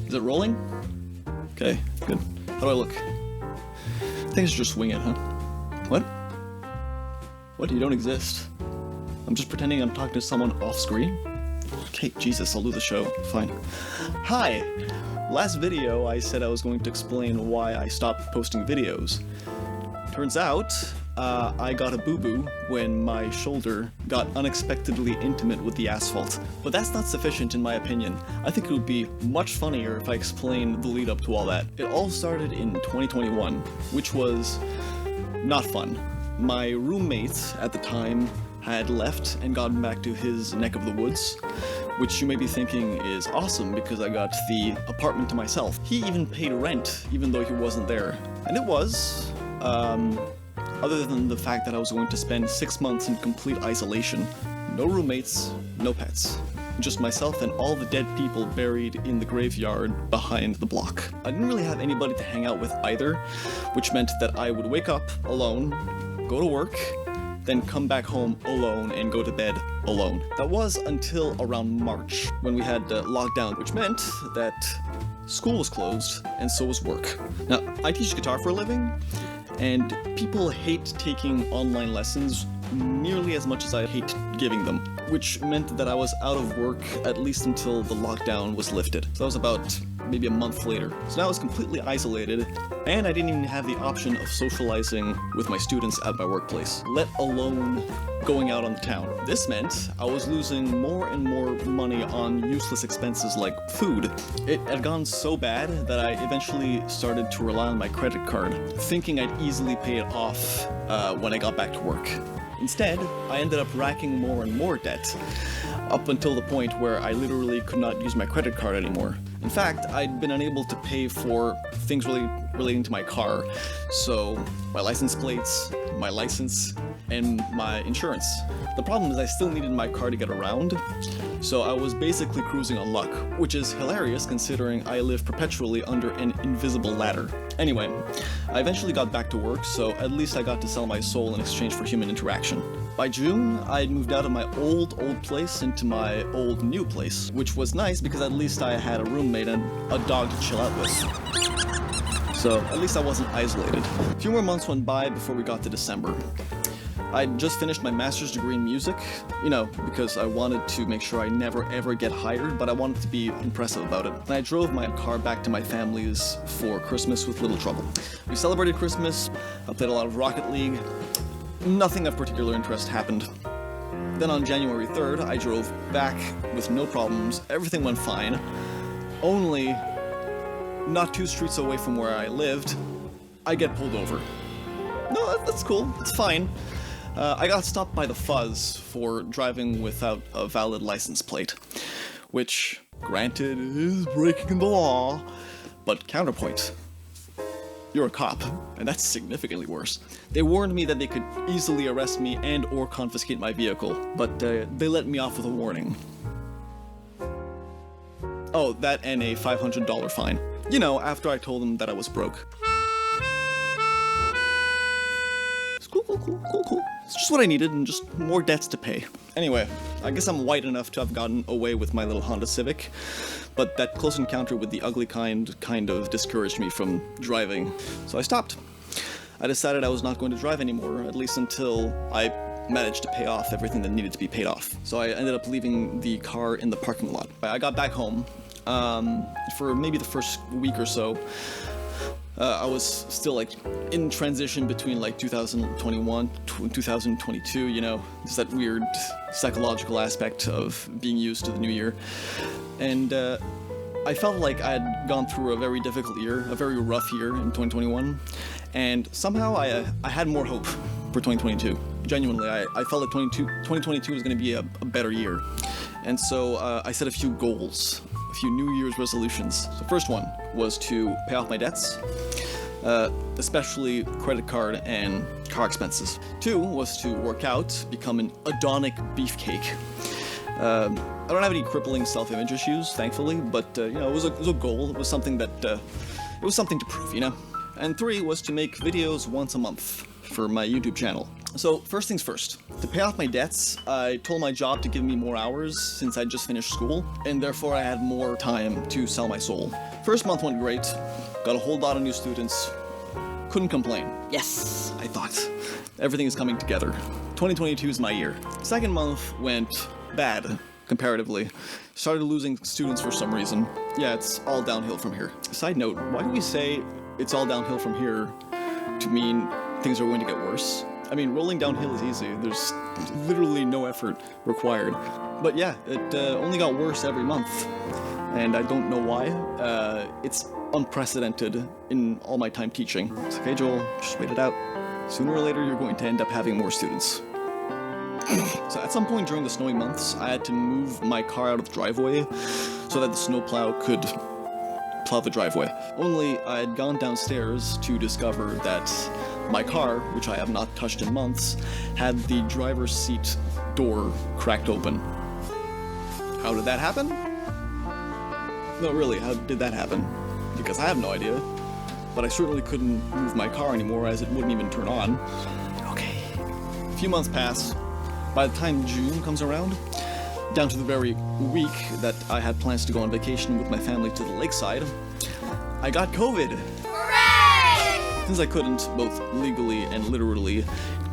Is it rolling? Okay, good. How do I look? I think I should just wing it, huh? What? What? You don't exist? I'm just pretending I'm talking to someone off screen? Okay, Jesus, I'll do the show. Fine. Hi! Last video I said I was going to explain why I stopped posting videos. Turns out, I got a boo-boo when my shoulder got unexpectedly intimate with the asphalt. But that's not sufficient in my opinion. I think it would be much funnier if I explained the lead up to all that. It all started in 2021, which was not fun. My roommate at the time had left and gotten back to his neck of the woods, which you may be thinking is awesome because I got the apartment to myself. He even paid rent even though he wasn't there. And it was, other than the fact that I was going to spend 6 months in complete isolation. No roommates, no pets. Just myself and all the dead people buried in the graveyard behind the block. I didn't really have anybody to hang out with either, which meant that I would wake up alone, go to work, then come back home alone and go to bed alone. That was until around March, when we had lockdown, which meant that school was closed, and so was work. Now, I teach guitar for a living, and people hate taking online lessons nearly as much as I hate giving them, which meant that I was out of work at least until the lockdown was lifted. So that was about maybe a month later. So now I was completely isolated, and I didn't even have the option of socializing with my students at my workplace, let alone going out on the town. This meant I was losing more and more money on useless expenses like food. It had gone so bad that I eventually started to rely on my credit card, thinking I'd easily pay it off when I got back to work. Instead, I ended up racking more and more debt, up until the point where I literally could not use my credit card anymore. In fact, I'd been unable to pay for things relating to my car, so my license plates, my license, and my insurance. The problem is I still needed my car to get around, so I was basically cruising on luck, which is hilarious considering I live perpetually under an invisible ladder. Anyway, I eventually got back to work, so at least I got to sell my soul in exchange for human interaction. By June, I'd moved out of my old place into my old new place, which was nice because at least I had a roommate and a dog to chill out with. So at least I wasn't isolated. A few more months went by before we got to December. I'd just finished my master's degree in music, you know, because I wanted to make sure I never ever get hired, but I wanted to be impressive about it. And I drove my car back to my family's for Christmas with little trouble. We celebrated Christmas, I played a lot of Rocket League. Nothing of particular interest happened. Then on January 3rd, I drove back with no problems, everything went fine, only not 2 streets away from where I lived, I get pulled over. No, that's cool, it's fine. I got stopped by the fuzz for driving without a valid license plate, which, granted, is breaking the law, but counterpoint. You're a cop, and that's significantly worse. They warned me that they could easily arrest me and or confiscate my vehicle, but they let me off with a warning. Oh, that and a $500 fine. You know, after I told them that I was broke. Cool. It's just what I needed and just more debts to pay. Anyway, I guess I'm white enough to have gotten away with my little Honda Civic, but that close encounter with the ugly kind of discouraged me from driving, so I stopped. I decided I was not going to drive anymore, at least until I managed to pay off everything that needed to be paid off. So I ended up leaving the car in the parking lot. I got back home. For maybe the first week or so, I was still like in transition between like 2021 to 2022, you know, it's that weird psychological aspect of being used to the new year. And I felt like I had gone through a very difficult year, a very rough year in 2021, and somehow I had more hope for 2022. Genuinely, I felt that 2022 was going to be a better year. And so I set a few goals, a few New Year's resolutions. The first one was to pay off my debts, especially credit card and car expenses. 2 was to work out, become an Adonic beefcake. I don't have any crippling self-image issues, thankfully, but you know, it was a goal. It was something that it was something to prove, you know. And 3 was to make videos once a month for my YouTube channel. So first things first, to pay off my debts, I told my job to give me more hours since I just finished school, and therefore I had more time to sell my soul. First month went great, got a whole lot of new students, couldn't complain. Yes, I thought. Everything is coming together. 2022 is my year. Second month went bad, comparatively. Started losing students for some reason. Yeah, it's all downhill from here. Side note, why do we say it's all downhill from here to mean things are going to get worse? I mean, rolling downhill is easy. There's literally no effort required. But yeah, it only got worse every month. And I don't know why. It's unprecedented in all my time teaching. It's okay, Joel, just wait it out. Sooner or later, you're going to end up having more students. So at some point during the snowy months, I had to move my car out of the driveway so that the snowplow could plow the driveway. Only I had gone downstairs to discover that my car, which I have not touched in months, had the driver's seat door cracked open. How did that happen? No, really, how did that happen? Because I have no idea. But I certainly couldn't move my car anymore as it wouldn't even turn on. Okay. A few months pass. By the time June comes around, down to the very week that I had plans to go on vacation with my family to the lakeside, I got COVID. Hooray! Since I couldn't, both legally and literally,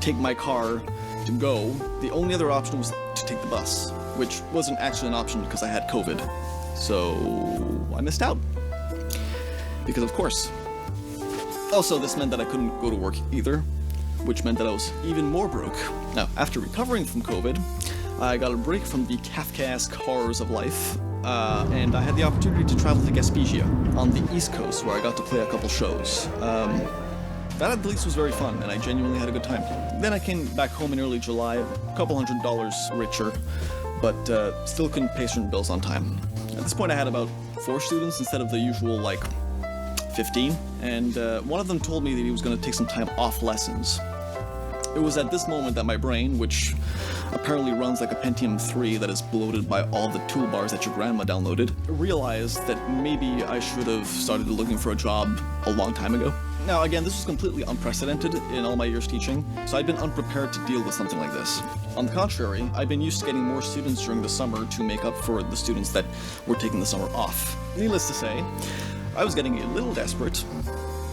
take my car to go, the only other option was to take the bus, which wasn't actually an option because I had COVID. So I missed out. Because of course. Also, this meant that I couldn't go to work either, which meant that I was even more broke. Now, after recovering from COVID, I got a break from the Kafkaesque horrors of life, and I had the opportunity to travel to Gaspésia on the East Coast, where I got to play a couple shows. That at least was very fun, and I genuinely had a good time. Then I came back home in early July, a couple $100 richer, but still couldn't pay certain bills on time. At this point I had about 4 students instead of the usual, 15, and one of them told me that he was going to take some time off lessons. It was at this moment that my brain, which apparently runs like a Pentium 3 that is bloated by all the toolbars that your grandma downloaded, realized that maybe I should have started looking for a job a long time ago. Now again, this was completely unprecedented in all my years teaching, so I'd been unprepared to deal with something like this. On the contrary, I'd been used to getting more students during the summer to make up for the students that were taking the summer off. Needless to say, I was getting a little desperate.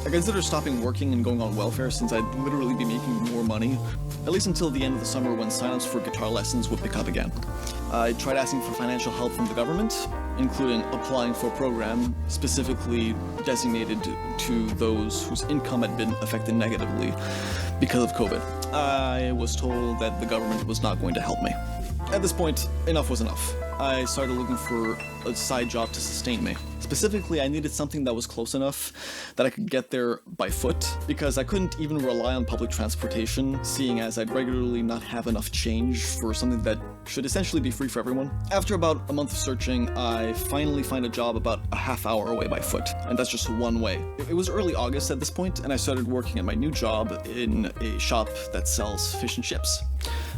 I considered stopping working and going on welfare since I'd literally be making more money, at least until the end of the summer when sign-ups for guitar lessons would pick up again. I tried asking for financial help from the government, including applying for a program specifically designated to those whose income had been affected negatively because of COVID. I was told that the government was not going to help me. At this point, enough was enough. I started looking for a side job to sustain me. Specifically, I needed something that was close enough that I could get there by foot, because I couldn't even rely on public transportation, seeing as I'd regularly not have enough change for something that should essentially be free for everyone. After about a month of searching, I finally find a job about a half hour away by foot, and that's just one way. It was early August at this point, and I started working at my new job in a shop that sells fish and chips,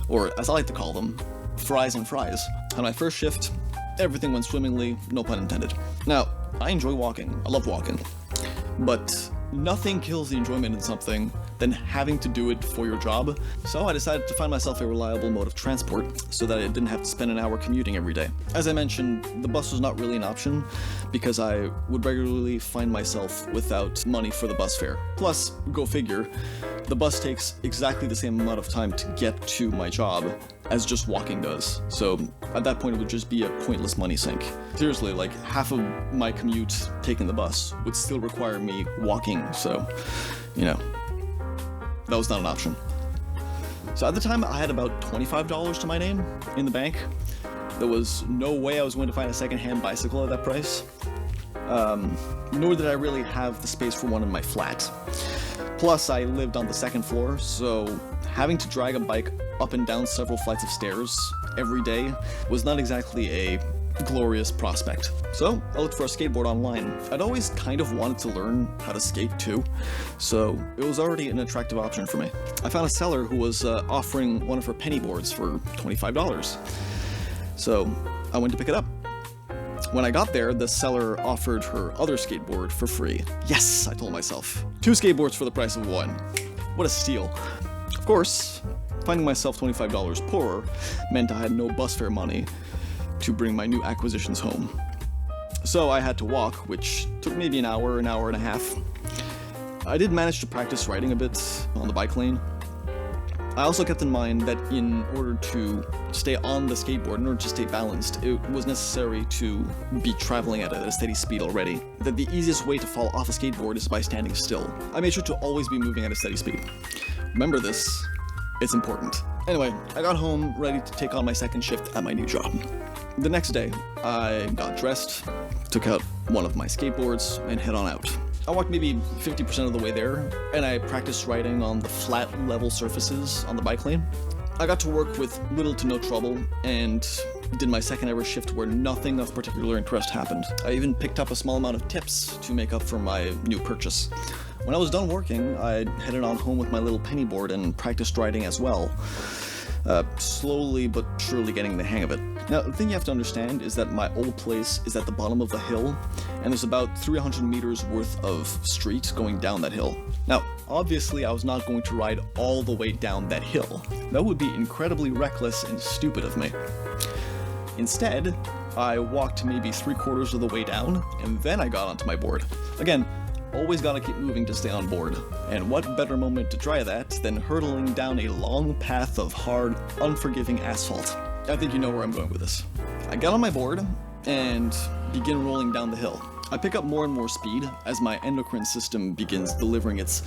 or as I like to call them, fries and fries. On my first shift, everything went swimmingly, no pun intended. Now, I enjoy walking. I love walking. But nothing kills the enjoyment in something than having to do it for your job. So I decided to find myself a reliable mode of transport so that I didn't have to spend an hour commuting every day. As I mentioned, the bus was not really an option because I would regularly find myself without money for the bus fare. Plus, go figure, the bus takes exactly the same amount of time to get to my job as just walking does. So at that point, it would just be a pointless money sink. Seriously, half of my commute taking the bus would still require me walking, so, that was not an option. So at the time, I had about $25 to my name in the bank. There was no way I was going to find a second-hand bicycle at that price. Nor did I really have the space for one in my flat. Plus, I lived on the second floor, so having to drag a bike up and down several flights of stairs every day was not exactly a glorious prospect. So I looked for a skateboard online. I'd always kind of wanted to learn how to skate too, so it was already an attractive option for me. I found a seller who was offering one of her penny boards for $25. So I went to pick it up. When I got there, the seller offered her other skateboard for free. Yes, I told myself. 2 skateboards for the price of 1. What a steal. Of course, Finding myself $25 poorer meant I had no bus fare money to bring my new acquisitions home. So I had to walk, which took maybe an hour and a half. I did manage to practice riding a bit on the bike lane. I also kept in mind that in order to stay on the skateboard, in order to stay balanced, it was necessary to be traveling at a steady speed already. That the easiest way to fall off a skateboard is by standing still. I made sure to always be moving at a steady speed. Remember this, it's important. Anyway, I got home ready to take on my second shift at my new job. The next day, I got dressed, took out one of my skateboards, and head on out. I walked maybe 50% of the way there, and I practiced riding on the flat, level surfaces on the bike lane. I got to work with little to no trouble, and did my second ever shift where nothing of particular interest happened. I even picked up a small amount of tips to make up for my new purchase. When I was done working, I headed on home with my little penny board and practiced riding as well. Slowly but surely getting the hang of it. Now, the thing you have to understand is that my old place is at the bottom of the hill, and there's about 300 meters worth of street going down that hill. Now, obviously I was not going to ride all the way down that hill. That would be incredibly reckless and stupid of me. Instead, I walked maybe 3/4 of the way down, and then I got onto my board. Again, always gotta keep moving to stay on board. And what better moment to try that than hurtling down a long path of hard, unforgiving asphalt. I think you know where I'm going with this. I get on my board and begin rolling down the hill. I pick up more and more speed as my endocrine system begins delivering its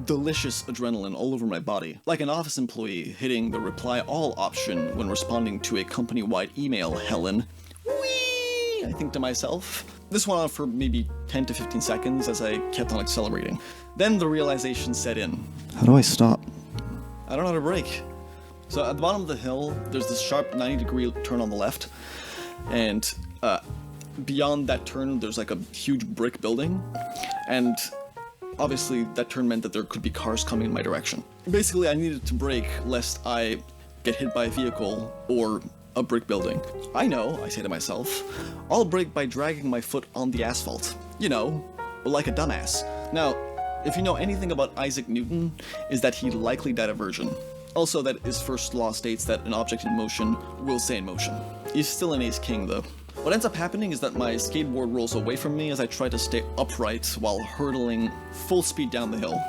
delicious adrenaline all over my body, like an office employee hitting the reply all option when responding to a company-wide email, Helen. Whee! I think to myself. This went on for maybe 10 to 15 seconds as I kept on accelerating. Then the realization set in. How do I stop? I don't know how to brake. So at the bottom of the hill, there's this sharp 90-degree turn on the left, and beyond that turn, there's like a huge brick building, and obviously that turn meant that there could be cars coming in my direction. Basically, I needed to brake lest I get hit by a vehicle or a brick building. I know, I say to myself, I'll brake by dragging my foot on the asphalt. You know, like a dumbass. Now, if you know anything about Isaac Newton, is that he likely died a virgin. Also, that his first law states that an object in motion will stay in motion. He's still an ace king, though. What ends up happening is that my skateboard rolls away from me as I try to stay upright while hurtling full speed down the hill.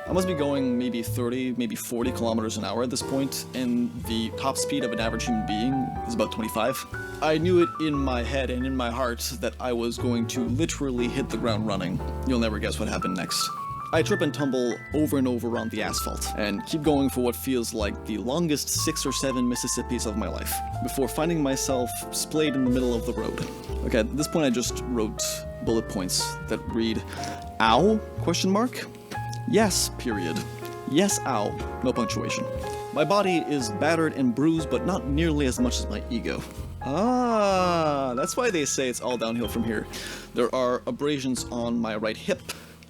I must be going maybe 30, maybe 40 kilometers an hour at this point, and the top speed of an average human being is about 25. I knew it in my head and in my heart that I was going to literally hit the ground running. You'll never guess what happened next. I trip and tumble over and over on the asphalt, and keep going for what feels like the longest 6 or 7 Mississippis of my life, before finding myself splayed in the middle of the road. Okay, at this point I just wrote bullet points that read, "Ow?" ? Yes, period. Yes, ow. No punctuation. My body is battered and bruised, but not nearly as much as my ego. Ah, that's why they say it's all downhill from here. There are abrasions on my right hip,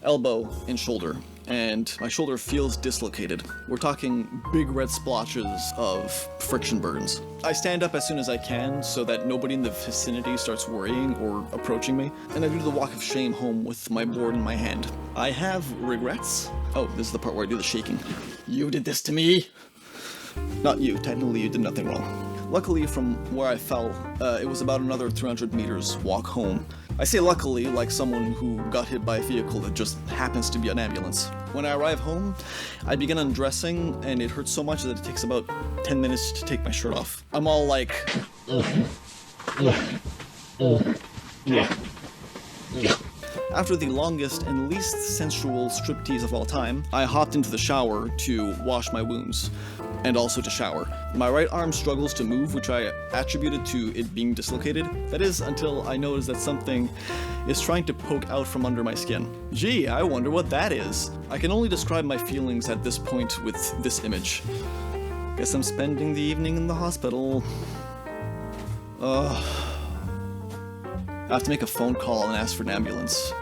elbow, and shoulder, and my shoulder feels dislocated. We're talking big red splotches of friction burns. I stand up as soon as I can so that nobody in the vicinity starts worrying or approaching me, and I do the walk of shame home with my board in my hand. I have regrets. Oh, this is the part where I do the shaking. You did this to me! Not you, technically you did nothing wrong. Luckily, from where I fell, it was about another 300 meters walk home. I say luckily like someone who got hit by a vehicle that just happens to be an ambulance. When I arrive home, I begin undressing, and it hurts so much that it takes about 10 minutes to take my shirt off. I'm all like... After the longest and least sensual striptease of all time, I hopped into the shower to wash my wounds, and also to shower. My right arm struggles to move, which I attributed to it being dislocated. That is, until I notice that something is trying to poke out from under my skin. Gee, I wonder what that is. I can only describe my feelings at this point with this image. Guess I'm spending the evening in the hospital. I have to make a phone call and ask for an ambulance.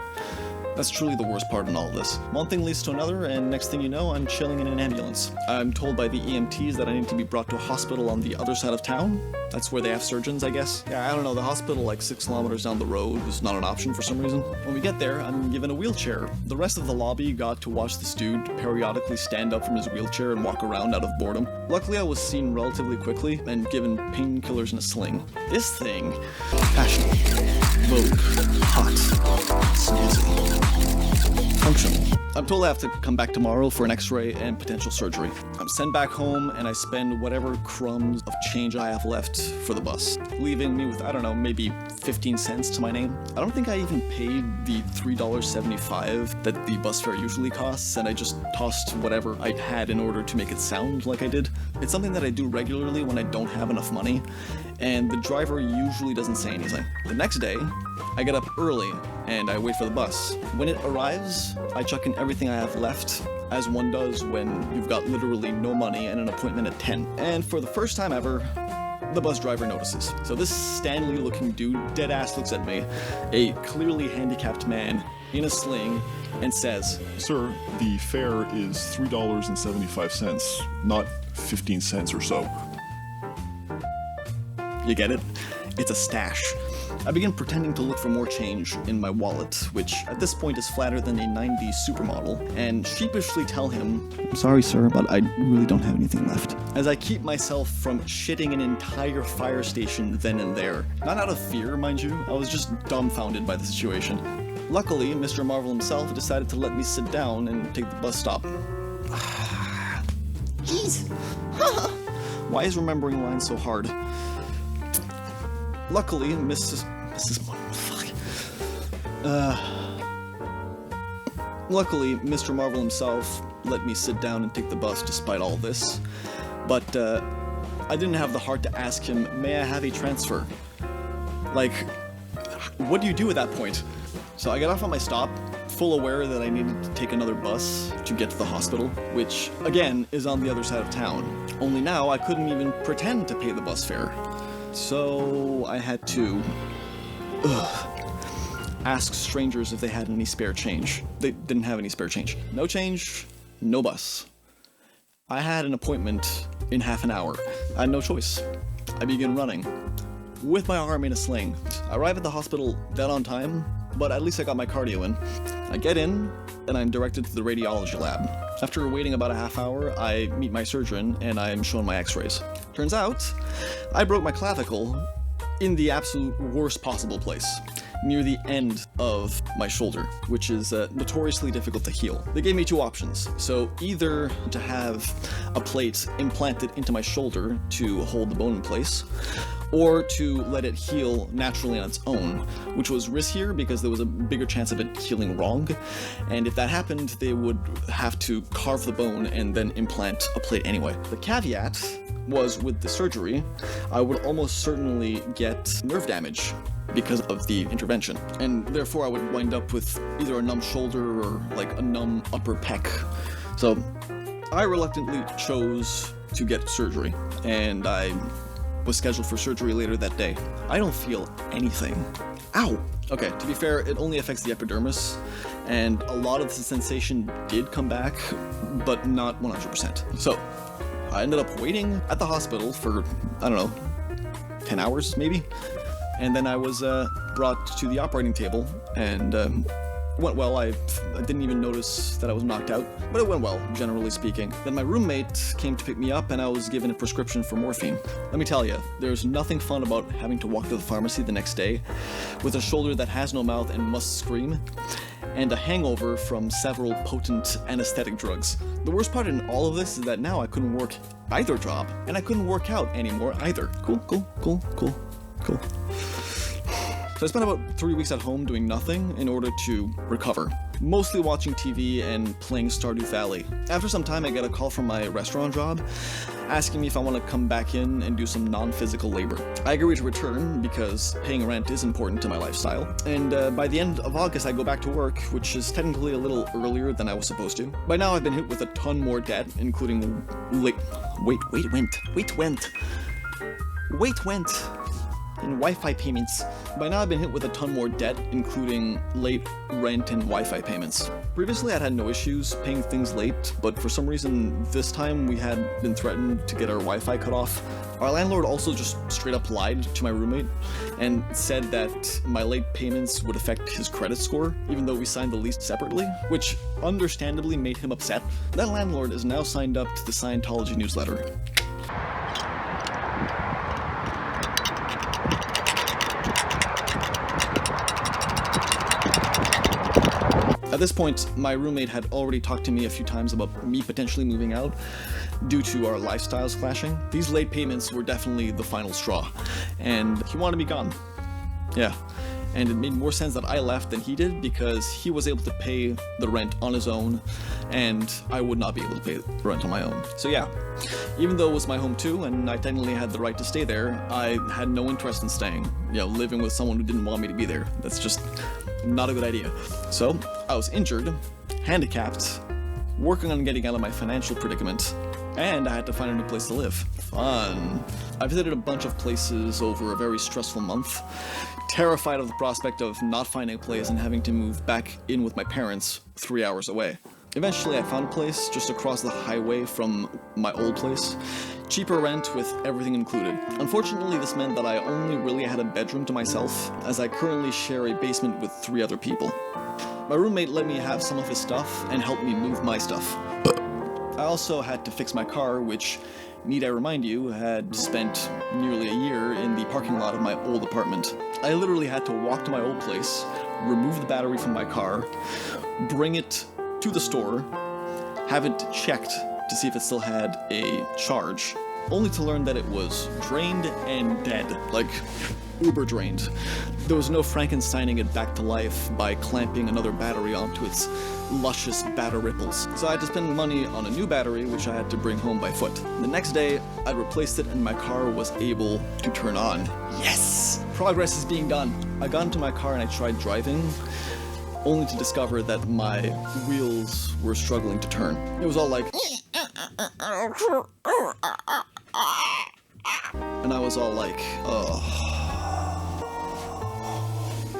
That's truly the worst part in all of this. One thing leads to another, and next thing you know, I'm chilling in an ambulance. I'm told by the EMTs that I need to be brought to a hospital on the other side of town. That's where they have surgeons, I guess. Yeah, I don't know, the hospital like 6 kilometers down the road was not an option for some reason. When we get there, I'm given a wheelchair. The rest of the lobby got to watch this dude periodically stand up from his wheelchair and walk around out of boredom. Luckily, I was seen relatively quickly and given painkillers in a sling. This thing, passionate, vogue, hot, snazzy, functional. I'm told I have to come back tomorrow for an x-ray and potential surgery. I'm sent back home and I spend whatever crumbs of change I have left for the bus, leaving me with, I don't know, maybe 15 cents to my name. I don't think I even paid the $3.75 that the bus fare usually costs, and I just tossed whatever I had in order to make it sound like I did. It's something that I do regularly when I don't have enough money, and the driver usually doesn't say anything. The next day, I get up early and I wait for the bus. When it arrives, I chuck in everything I have left, as one does when you've got literally no money and an appointment at 10. And for the first time ever, the bus driver notices. So this Stanley-looking dude deadass looks at me, a clearly handicapped man in a sling, and says, "Sir, the fare is $3.75, not 15 cents or so." You get it? It's a stash. I begin pretending to look for more change in my wallet, which at this point is flatter than a 90s supermodel, and sheepishly tell him, "I'm sorry, sir, but I really don't have anything left," as I keep myself from shitting an entire fire station then and there. Not out of fear, mind you, I was just dumbfounded by the situation. Luckily, Mr. Marvel himself decided to let me sit down and take the bus stop. Jeez. Why is remembering lines so hard? Luckily, Luckily, Mr. Marvel himself let me sit down and take the bus despite all this, but I didn't have the heart to ask him, "May I have a transfer?" Like, what do you do at that point? So I got off at my stop, full aware that I needed to take another bus to get to the hospital, which, again, is on the other side of town. Only now I couldn't even pretend to pay the bus fare. So I had to ask strangers if they had any spare change. They didn't have any spare change. No change, no bus. I had an appointment in half an hour. I had no choice. I began running, with my arm in a sling. I arrive at the hospital dead on time, but at least I got my cardio in. I get in, and I'm directed to the radiology lab. After waiting about a half hour, I meet my surgeon, and I'm shown my x-rays. Turns out, I broke my clavicle in the absolute worst possible place, near the end of my shoulder, which is notoriously difficult to heal. They gave me 2 options, so either to have a plate implanted into my shoulder to hold the bone in place, or to let it heal naturally on its own, which was riskier because there was a bigger chance of it healing wrong, and if that happened, they would have to carve the bone and then implant a plate anyway. The caveat was, with the surgery, I would almost certainly get nerve damage because of the intervention, and therefore I would wind up with either a numb shoulder or like a numb upper pec. So I reluctantly chose to get surgery, and I was scheduled for surgery later that day. I don't feel anything. Ow! Okay, to be fair, it only affects the epidermis, and a lot of the sensation did come back, but not 100%. So I ended up waiting at the hospital for, I don't know, 10 hours maybe? And then I was brought to the operating table, and went well. I didn't even notice that I was knocked out, but it went well, generally speaking. Then my roommate came to pick me up, and I was given a prescription for morphine. Let me tell you, there's nothing fun about having to walk to the pharmacy the next day with a shoulder that has no mouth and must scream, and a hangover from several potent anesthetic drugs. The worst part in all of this is that now I couldn't work either job, and I couldn't work out anymore either. Cool. So I spent about 3 weeks at home doing nothing in order to recover, mostly watching TV and playing Stardew Valley. After some time, I get a call from my restaurant job asking me if I want to come back in and do some non-physical labor. I agree to return because paying rent is important to my lifestyle, and by the end of August I go back to work, which is technically a little earlier than I was supposed to. By now I've been hit with a ton more debt, including in Wi-Fi payments. By now I've been hit with a ton more debt, including late rent and Wi-Fi payments. Previously I'd had no issues paying things late, but for some reason this time we had been threatened to get our Wi-Fi cut off. Our landlord also just straight up lied to my roommate and said that my late payments would affect his credit score, even though we signed the lease separately, which understandably made him upset. That landlord is now signed up to the Scientology newsletter. At this point, my roommate had already talked to me a few times about me potentially moving out due to our lifestyles clashing. These late payments were definitely the final straw, and he wanted me gone. Yeah, and it made more sense that I left than he did because he was able to pay the rent on his own, and I would not be able to pay the rent on my own. So yeah, even though it was my home too, and I technically had the right to stay there, I had no interest in staying, living with someone who didn't want me to be there. That's just not a good idea. So, I was injured, handicapped, working on getting out of my financial predicament, and I had to find a new place to live. Fun. I visited a bunch of places over a very stressful month, terrified of the prospect of not finding a place and having to move back in with my parents 3 hours away. Eventually I found a place just across the highway from my old place. Cheaper rent with everything included. Unfortunately, this meant that I only really had a bedroom to myself, as I currently share a basement with 3 other people. My roommate let me have some of his stuff and helped me move my stuff. I also had to fix my car, which, need I remind you, had spent nearly a year in the parking lot of my old apartment. I literally had to walk to my old place, remove the battery from my car, bring it to the store, have it checked to see if it still had a charge, only to learn that it was drained and dead, like uber drained. There was no Frankensteining it back to life by clamping another battery onto its luscious batter ripples. So I had to spend money on a new battery, which I had to bring home by foot. The next day, I replaced it and my car was able to turn on. Yes! Progress is being done. I got into my car and I tried driving, only to discover that my wheels were struggling to turn. It was all like, and I was all like, ugh.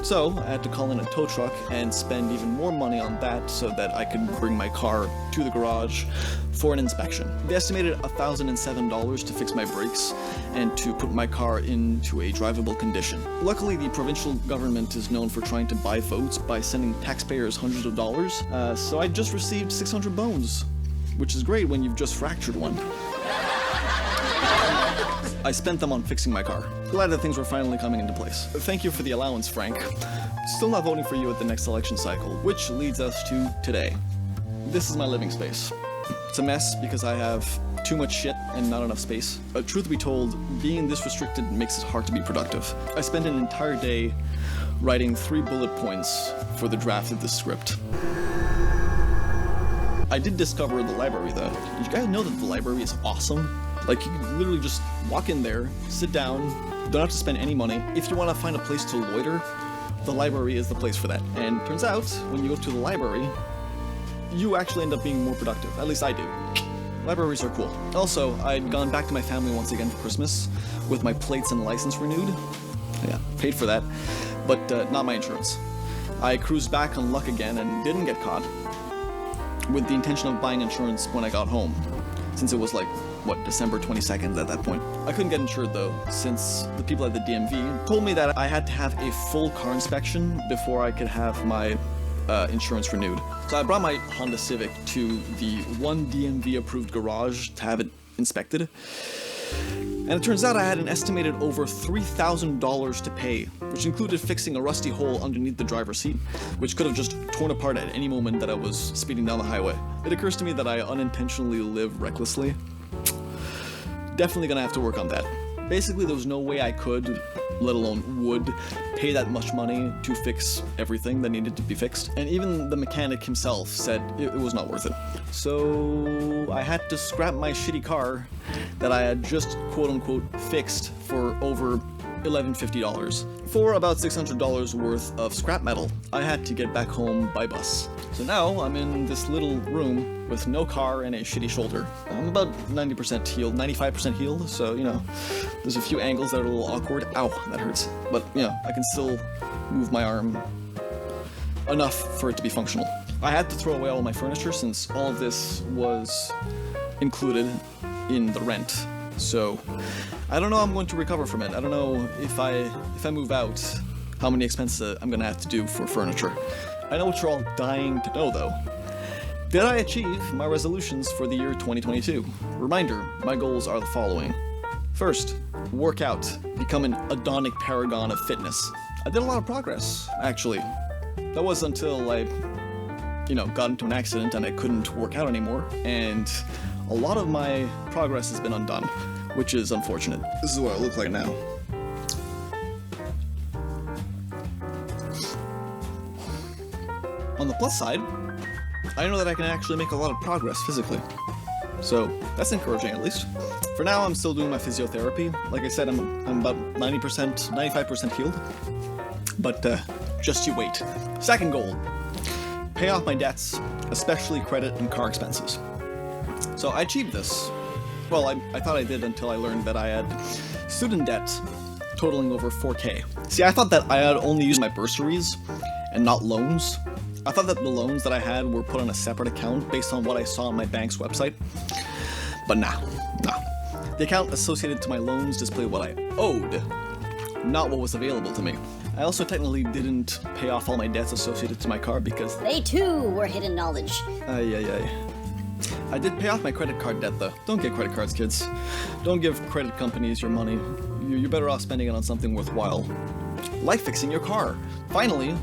So I had to call in a tow truck and spend even more money on that so that I could bring my car to the garage for an inspection. They estimated $1,007 to fix my brakes and to put my car into a drivable condition. Luckily, the provincial government is known for trying to buy votes by sending taxpayers hundreds of dollars, so I just received 600 bones, which is great when you've just fractured one. I spent them on fixing my car. Glad that things were finally coming into place. Thank you for the allowance, Frank. Still not voting for you at the next election cycle, which leads us to today. This is my living space. It's a mess because I have too much shit and not enough space. But truth be told, being this restricted makes it hard to be productive. I spent an entire day writing 3 bullet points for the draft of this script. I did discover the library though. Did you guys know that the library is awesome? Like, you can literally just walk in there, sit down, don't have to spend any money. If you want to find a place to loiter, the library is the place for that. And turns out, when you go to the library, you actually end up being more productive. At least I do. Libraries are cool. Also, I'd gone back to my family once again for Christmas, with my plates and license renewed. Yeah, paid for that, but not my insurance. I cruised back on luck again and didn't get caught, with the intention of buying insurance when I got home, since it was like, December 22nd at that point. I couldn't get insured though, since the people at the DMV told me that I had to have a full car inspection before I could have my insurance renewed. So I brought my Honda Civic to the one DMV approved garage to have it inspected. And it turns out I had an estimated over $3,000 to pay, which included fixing a rusty hole underneath the driver's seat, which could have just torn apart at any moment that I was speeding down the highway. It occurs to me that I unintentionally live recklessly. Definitely gonna have to work on that. Basically, there was no way I could, let alone would, pay that much money to fix everything that needed to be fixed. And even the mechanic himself said it was not worth it. So I had to scrap my shitty car that I had just quote-unquote fixed for over $1,150 for about $600 worth of scrap metal I had to get back home by bus. So now I'm in this little room with no car and a shitty shoulder. I'm about 90% healed, 95% healed, so, you know, there's a few angles that are a little awkward. Ow, that hurts. But, you know, I can still move my arm enough for it to be functional. I had to throw away all my furniture since all of this was included in the rent. So I don't know how I'm going to recover from it. I don't know if I move out, how many expenses I'm gonna have to do for furniture. I know what you're all dying to know though. Did I achieve my resolutions for the year 2022? Reminder, my goals are the following. First, work out, become an Adonic paragon of fitness. I did a lot of progress, actually. That was until I, got into an accident and I couldn't work out anymore, and a lot of my progress has been undone, which is unfortunate. This is what I look like now. On the plus side, I know that I can actually make a lot of progress physically. So that's encouraging, at least. For now, I'm still doing my physiotherapy. Like I said, I'm about 90%, 95% healed. But just you wait. Second goal, pay off my debts, especially credit and car expenses. So I achieved this. Well, I thought I did until I learned that I had student debt totaling over 4K. See, I thought that I had only used my bursaries and not loans. I thought that the loans that I had were put on a separate account based on what I saw on my bank's website. But nah. The account associated to my loans displayed what I owed, not what was available to me. I also technically didn't pay off all my debts associated to my car because they too were hidden knowledge. I did pay off my credit card debt though. Don't get credit cards, kids. Don't give credit companies your money. You're better off spending it on something worthwhile. Like fixing your car. Finally,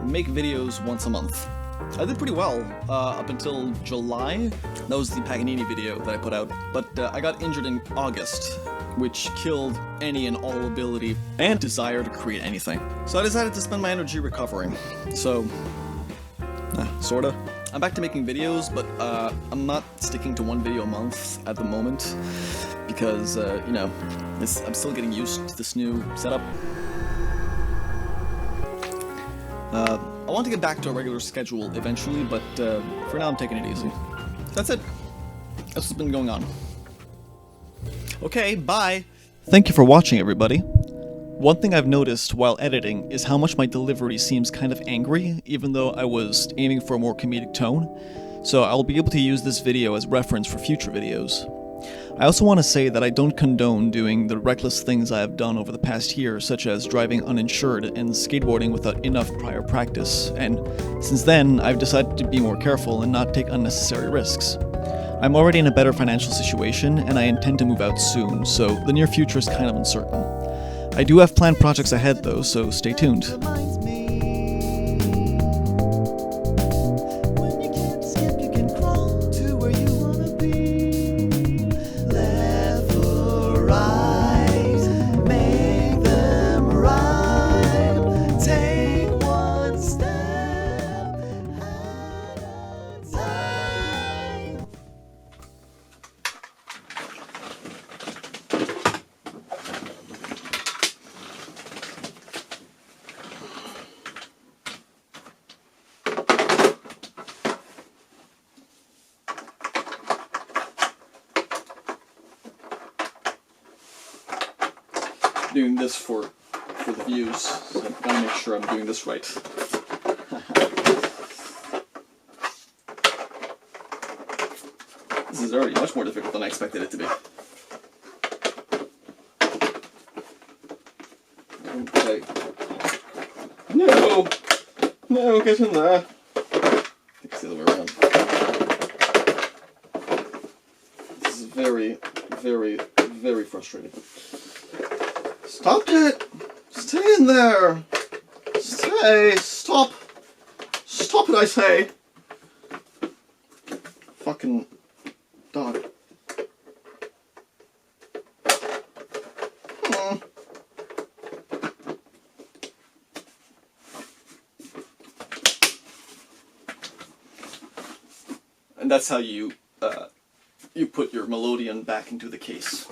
make videos once a month. I did pretty well up until July. That was the Paganini video that I put out. But I got injured in August, which killed any and all ability and desire to create anything. So I decided to spend my energy recovering. So, sorta. I'm back to making videos, but I'm not sticking to one video a month at the moment because, I'm still getting used to this new setup. I want to get back to a regular schedule eventually, but for now I'm taking it easy. That's it. That's what's been going on. Okay, bye! Thank you for watching, everybody. One thing I've noticed while editing is how much my delivery seems kind of angry, even though I was aiming for a more comedic tone, so I'll be able to use this video as reference for future videos. I also want to say that I don't condone doing the reckless things I have done over the past year, such as driving uninsured and skateboarding without enough prior practice, and since then, I've decided to be more careful and not take unnecessary risks. I'm already in a better financial situation, and I intend to move out soon, so the near future is kind of uncertain. I do have planned projects ahead though, so stay tuned. Doing this for the views, so I've got to make sure I'm doing this right. This is already much more difficult than I expected it to be. Okay. No, get in there. I think it's the other way around. This is very, very, very frustrating. Stop it! Stay in there! Stay! Stop! Stop it, I say! Fucking dog. And that's how you put your melodeon back into the case.